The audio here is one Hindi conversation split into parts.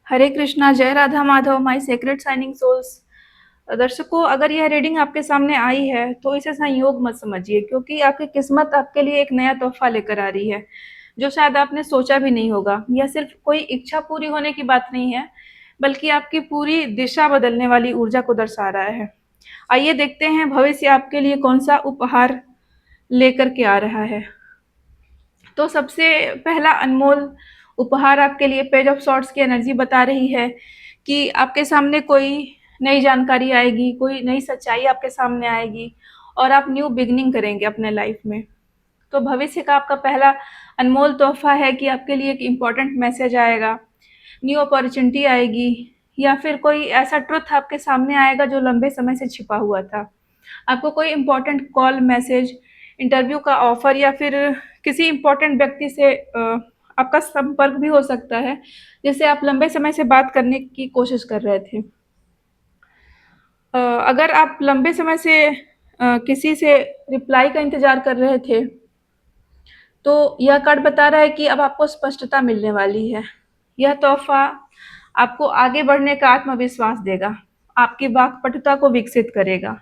हरे कृष्णा, जय Radha Madhav, my secret shining souls. दर्शकों, अगर यह रीडिंग आपके सामने आई है तो इसे संयोग मत समझिए, क्योंकि आपकी किस्मत आपके लिए एक नया तोहफा लेकर आ रही है जो शायद आपने सोचा भी नहीं होगा। यह सिर्फ कोई इच्छा पूरी होने की बात नहीं है, बल्कि आपकी पूरी दिशा बदलने वाली ऊर्जा को दर्शा रहा है। आइए देखते हैं भविष्य आपके लिए कौन सा उपहार लेकर के आ रहा है। तो सबसे पहला अनमोल उपहार आपके लिए पेज ऑफ सॉर्ट्स की एनर्जी बता रही है कि आपके सामने कोई नई जानकारी आएगी, कोई नई सच्चाई आपके सामने आएगी और आप न्यू बिगनिंग करेंगे अपने लाइफ में। तो भविष्य का आपका पहला अनमोल तोहफा है कि आपके लिए एक इम्पोर्टेंट मैसेज आएगा, न्यू अपॉर्चुनिटी आएगी, या फिर कोई ऐसा ट्रुथ आपके सामने आएगा जो लंबे समय से छिपा हुआ था। आपको कोई इम्पोर्टेंट कॉल, मैसेज, इंटरव्यू का ऑफर या फिर किसी इम्पोर्टेंट व्यक्ति से आपका संपर्क भी हो सकता है, जिससे आप लंबे समय से बात करने की कोशिश कर रहे थे। अगर आप लंबे समय से किसी से रिप्लाई का इंतज़ार कर रहे थे, तो यह कार्ड बता रहा है कि अब आपको स्पष्टता मिलने वाली है। यह तोहफ़ा आपको आगे बढ़ने का आत्मविश्वास देगा, आपकी वाक्पटुता को विकसित करेगा।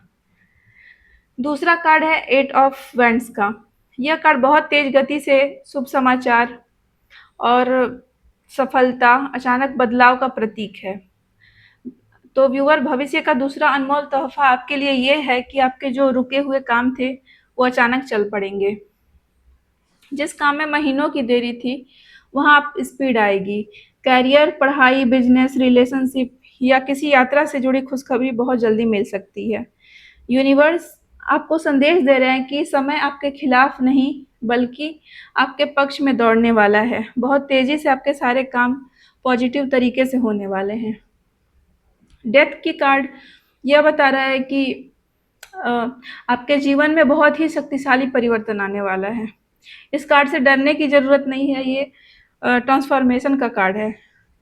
दूसरा कार्ड है एट ऑफ वैंड्स का। यह कार्ड बहुत तेज गति से शुभ समाचार और सफलता, अचानक बदलाव का प्रतीक है। तो व्यूअर, भविष्य का दूसरा अनमोल तोहफा आपके लिए ये है कि आपके जो रुके हुए काम थे वो अचानक चल पड़ेंगे। जिस काम में महीनों की देरी थी, वहाँ आप स्पीड आएगी। करियर, पढ़ाई, बिजनेस, रिलेशनशिप या किसी यात्रा से जुड़ी खुशखबरी बहुत जल्दी मिल सकती है। यूनिवर्स आपको संदेश दे रहे हैं कि समय आपके खिलाफ नहीं, बल्कि आपके पक्ष में दौड़ने वाला है। बहुत तेजी से आपके सारे काम पॉजिटिव तरीके से होने वाले हैं। डेथ की कार्ड यह बता रहा है कि अ, आपके जीवन में बहुत ही शक्तिशाली परिवर्तन आने वाला है। इस कार्ड से डरने की ज़रूरत नहीं है, ये ट्रांसफॉर्मेशन का कार्ड है।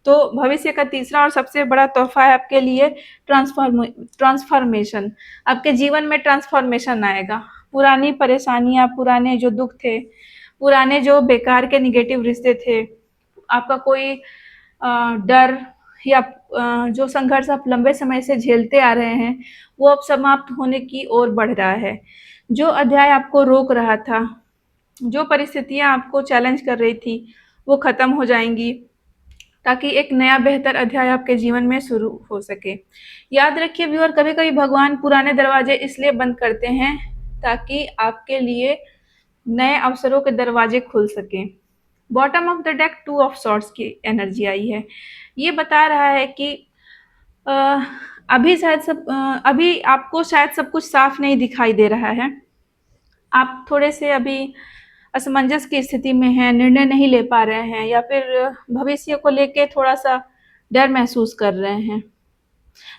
तो भविष्य का तीसरा और सबसे बड़ा तोहफ़ा है आपके लिए ट्रांसफॉर्मेशन। आपके जीवन में ट्रांसफॉर्मेशन आएगा। पुरानी परेशानियाँ, पुराने जो दुःख थे, पुराने जो बेकार के नेगेटिव रिश्ते थे, आपका कोई डर या जो संघर्ष आप लंबे समय से झेलते आ रहे हैं, वो अब समाप्त होने की ओर बढ़ रहा है। जो अध्याय आपको रोक रहा था, जो परिस्थितियाँ आपको चैलेंज कर रही थी, वो ख़त्म हो जाएँगी, ताकि एक नया बेहतर अध्याय आपके जीवन में शुरू हो सके। याद रखिए व्यूअर, कभी-कभी भगवान पुराने दरवाजे इसलिए बंद करते हैं, ताकि आपके लिए नए अवसरों के दरवाजे खुल सकें। Bottom of the deck two of swords की एनर्जी आई है। ये बता रहा है कि अ, अभी आपको शायद सब कुछ साफ नहीं दिखाई दे रहा है। आप थोड़े से अभी असमंजस की स्थिति में हैं, निर्णय नहीं ले पा रहे हैं, या फिर भविष्य को लेके थोड़ा-सा डर महसूस कर रहे हैं।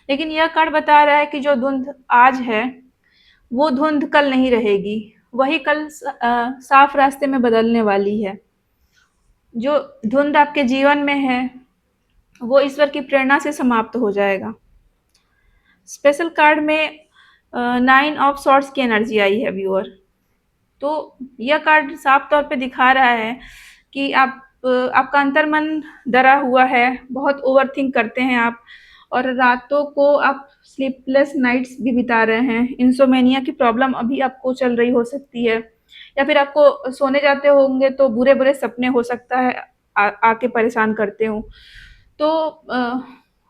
लेकिन यह कार्ड बता रहा है कि जो धुंध आज है, वो धुंध कल नहीं रहेगी। वही कल साफ रास्ते में बदलने वाली है। जो धुंध आपके जीवन में है, वो ईश्वर की प्रेरणा से समाप्त हो जाएगा। स्पेशल कार्ड में 9 ऑफ सॉर्ड्स की एनर्जी आई है व्यूअर। तो यह कार्ड साफ तौर पे दिखा रहा है कि आपका अंतर्मन डरा हुआ है, बहुत ओवरथिंक करते हैं आप, और रातों को आप स्लीपलेस नाइट्स भी बिता रहे हैं। इंसोमेनिया की प्रॉब्लम अभी आपको चल रही हो सकती है, या फिर आपको सोने जाते होंगे तो बुरे-बुरे सपने हो सकता है आके परेशान करते हों। तो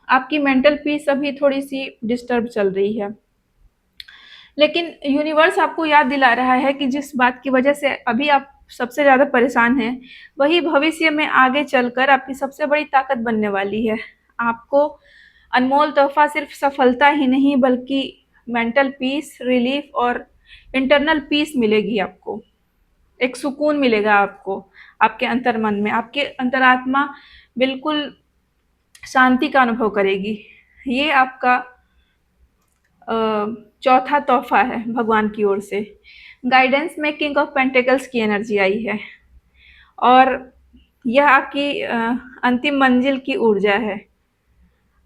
आपकी मेंटल पीस अभी थोड़ी-सी डिस्टर्ब चल रही है। लेकिन यूनिवर्स आपको याद दिला रहा है कि जिस बात की वजह से अभी आप सबसे ज़्यादा परेशान हैं, वही भविष्य में आगे चलकर आपकी सबसे बड़ी ताकत बनने वाली है। आपको अनमोल तोहफ़ा सिर्फ़ सफलता ही नहीं, बल्कि मेंटल पीस, रिलीफ़ और इंटरनल पीस मिलेगी आपको। एक सुकून मिलेगा आपको, आपके अंतर्मन में। आपकी अंतरात्मा बिल्कुल शांति का अनुभव करेगी। ये आपका अ, चौथा तोहफ़ा है भगवान की ओर से। गाइडेंस में किंग ऑफ पेंटिकल्स की एनर्जी आई है, और यह आपकी अंतिम मंजिल की ऊर्जा है।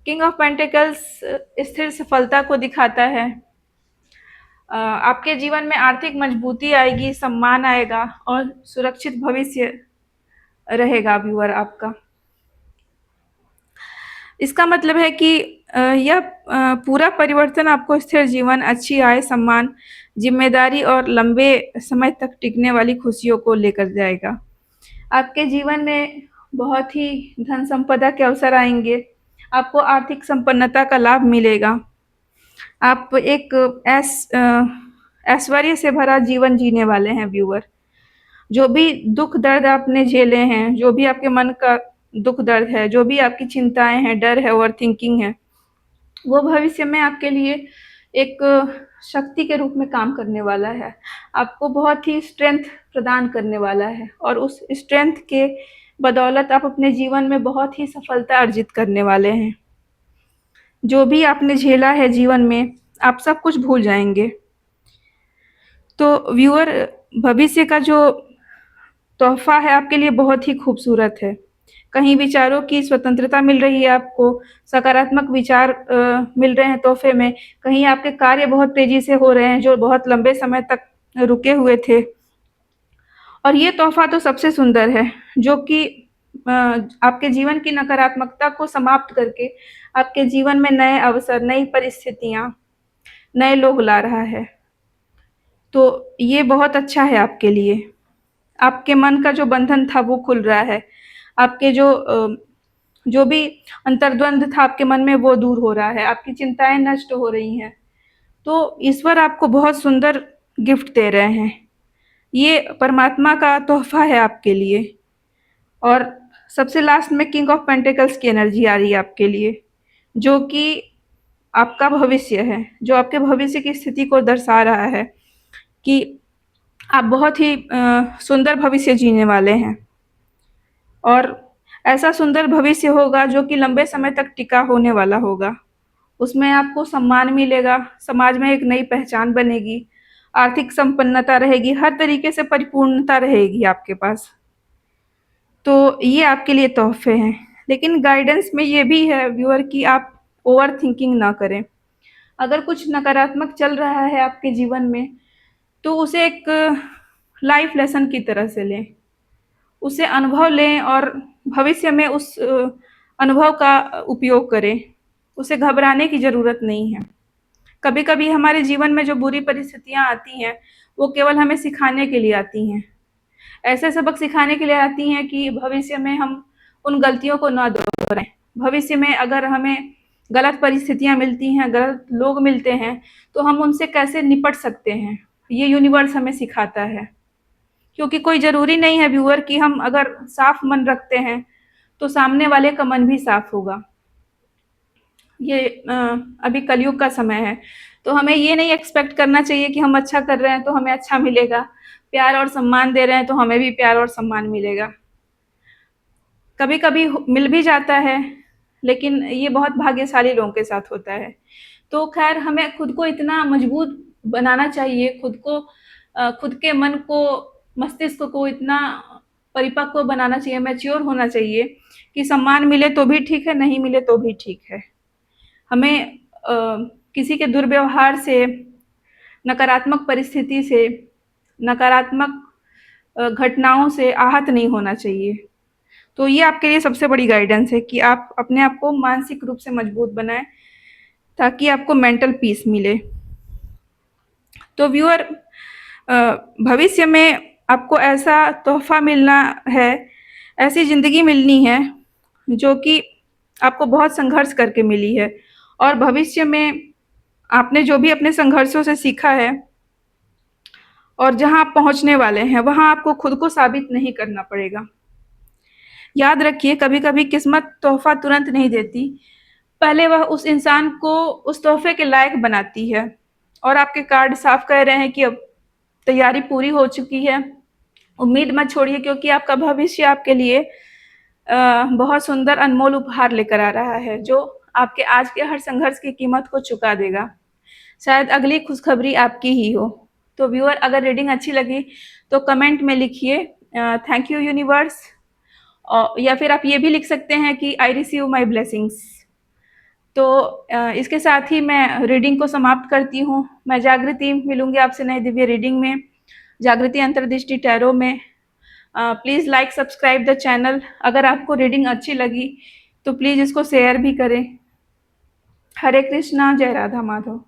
किंग ऑफ पेंटिकल्स स्थिर सफलता को दिखाता है। आपके जीवन में आर्थिक मजबूती आएगी, सम्मान आएगा और सुरक्षित भविष्य रहेगा व्यूअर आपका। इसका मतलब है कि यह पूरा परिवर्तन आपको स्थिर जीवन, अच्छी आय, सम्मान, ज़िम्मेदारी और लंबे समय तक टिकने वाली खुशियों को लेकर जाएगा। आपके जीवन में बहुत ही धन संपदा के अवसर आएँगे, आपको आर्थिक संपन्नता का लाभ मिलेगा। आप एक ऐश्वर्य से भरा जीवन जीने वाले हैं व्यूअर। जो भी दुःख दर्द आपने झेले हैं, जो भी आपके मन का दुःख दर्द है, जो भी आपकी चिंताएँ हैं, डर है, ओवरथिंकिंग है, वो भविष्य में आपके लिए एक शक्ति के रूप में काम करने वाला है। आपको बहुत ही स्ट्रेंथ प्रदान करने वाला है और उस स्ट्रेंथ के बदौलत आप अपने जीवन में बहुत ही सफलता अर्जित करने वाले हैं। जो भी आपने झेला है जीवन में, आप सब कुछ भूल जाएँगे। तो व्यूअर, भविष्य का जो तोहफ़ा है आपके लिए बहुत ही खूबसूरत है। कहीं विचारों की स्वतंत्रता मिल रही है आपको, सकारात्मक विचार मिल रहे हैं तोहफ़े में, कहीं आपके कार्य बहुत तेज़ी से हो रहे हैं जो बहुत लंबे समय तक रुके हुए थे। और ये तोहफ़ा तो सबसे सुंदर है, जो कि आपके जीवन की नकारात्मकता को समाप्त करके आपके जीवन में नए अवसर, नई परिस्थितियाँ, नए लोग ला रहा है। तो ये बहुत अच्छा है आपके लिए। आपके मन का जो बंधन था वो खुल रहा है। आपके जो भी अंतर्द्वंद था आपके मन में वो दूर हो रहा है। आपकी चिंताएँ नष्ट हो रही हैं। तो ईश्वर आपको बहुत सुंदर गिफ्ट दे रहे हैं। ये परमात्मा का तोहफ़ा है आपके लिए। और सबसे लास्ट में किंग ऑफ पेंटिकल्स की एनर्जी आ रही है आपके लिए, जो कि आपका भविष्य है, जो आपके भविष्य की स्थिति को दर्शा रहा है कि आप बहुत ही सुंदर भविष्य जीने वाले हैं। और ऐसा सुंदर भविष्य होगा जो कि लंबे समय तक टिका होने वाला होगा। उसमें आपको सम्मान मिलेगा, समाज में एक नई पहचान बनेगी, आर्थिक संपन्नता रहेगी, हर तरीके से परिपूर्णता रहेगी आपके पास। तो ये आपके लिए तोहफ़े हैं। लेकिन गाइडेंस में ये भी है व्यूअर कि आप ओवरथिंकिंग ना करें। अगर कुछ नकारात्मक चल रहा है आपके जीवन में, तो उसे एक लाइफ़ लेसन की तरह से लें। उसे अनुभव लें और भविष्य में उस अनुभव का उपयोग करें। उसे घबराने की ज़रूरत नहीं है। कभी-कभी हमारे जीवन में जो बुरी परिस्थितियाँ आती हैं, वो केवल हमें सिखाने के लिए आती हैं। ऐसे सबक सिखाने के लिए आती हैं कि भविष्य में हम उन गलतियों को ना दोहराएँ। भविष्य में अगर हमें गलत परिस्थितियाँ मिलती हैं, गलत लोग मिलते हैं, तो हम उनसे कैसे निपट सकते हैं, ये यूनिवर्स हमें सिखाता है। क्योंकि कोई ज़रूरी नहीं है व्यूअर कि हम अगर साफ मन रखते हैं, तो सामने वाले का मन भी साफ होगा। ये अभी कलयुग का समय है, तो हमें ये नहीं एक्सपेक्ट करना चाहिए कि हम अच्छा कर रहे हैं तो हमें अच्छा मिलेगा, प्यार और सम्मान दे रहे हैं तो हमें भी प्यार और सम्मान मिलेगा। कभी-कभी मिल भी जाता है, लेकिन ये बहुत भाग्यशाली लोगों के साथ होता है। तो ख़ैर हमें खुद को इतना मजबूत बनाना चाहिए, खुद के मन को, मस्तिष्क को इतना परिपक्व बनाना चाहिए, मैच्योर होना चाहिए कि सम्मान मिले तो भी ठीक है, नहीं मिले तो भी ठीक है। हमें किसी के दुर्व्यवहार से, नकारात्मक परिस्थिति से, नकारात्मक घटनाओं से आहत नहीं होना चाहिए। तो ये आपके लिए सबसे बड़ी गाइडेंस है कि आप अपने आप को मानसिक रूप से मजबूत बनाएँ, ताकि आपको मेंटल पीस मिले। तो व्यूअर, भविष्य में आपको ऐसा तोहफ़ा मिलना है, ऐसी ज़िंदगी मिलनी है, जो कि आपको बहुत संघर्ष करके मिली है और भविष्य में आपने जो भी अपने संघर्षों से सीखा है और जहाँ आप पहुँचने वाले हैं, वहाँ आपको खुद को साबित नहीं करना पड़ेगा। याद रखिए, कभी-कभी किस्मत तोहफ़ा तुरंत नहीं देती, पहले वह उस इंसान को उस तोहफ़े के लायक बनाती है। और आपके कार्ड साफ कह रहे हैं कि अब तैयारी पूरी हो चुकी है। उम्मीद मत छोड़िए, क्योंकि आपका भविष्य आपके लिए बहुत सुंदर अनमोल उपहार लेकर आ रहा है, जो आपके आज के हर संघर्ष की कीमत को चुका देगा। शायद अगली खुशखबरी आपकी ही हो। तो व्यूअर, अगर रीडिंग अच्छी लगी तो कमेंट में लिखिए थैंक यू यूनिवर्स, या फिर आप ये भी लिख सकते हैं कि आई रिसीव माई ब्लेसिंग्स। तो इसके साथ ही मैं रीडिंग को समाप्त करती हूँ। मैं जागृति मिलूँगी आपसे नई दिव्य रीडिंग में, जागृति अंतर्दृष्टि टैरो में। Please like subscribe the channel. अगर आपको रीडिंग अच्छी लगी तो प्लीज़ इसको शेयर भी करें। हरे कृष्णा, जय राधा माधव।